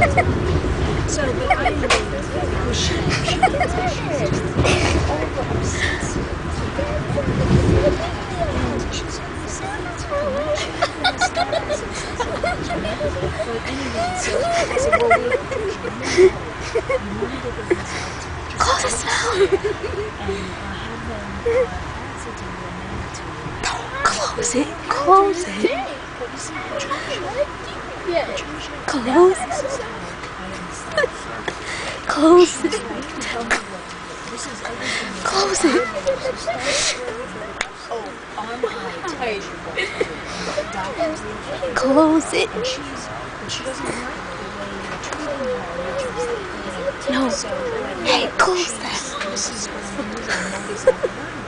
So, but I know because she gets over obsessed and she's always but anyway, so I said, well, wait, you want to get the result. Close the mouth. And have them pass it in your mail to you. Don't close it. Close it. But you see, Patricia, Close it. this is how I understand. Close it. Tell me what to do. This is everything. Close it. Oh, arm height. Close it. And she doesn't like the way you're treating her. No. So, Hey, close that. this is what I'm moving movies on.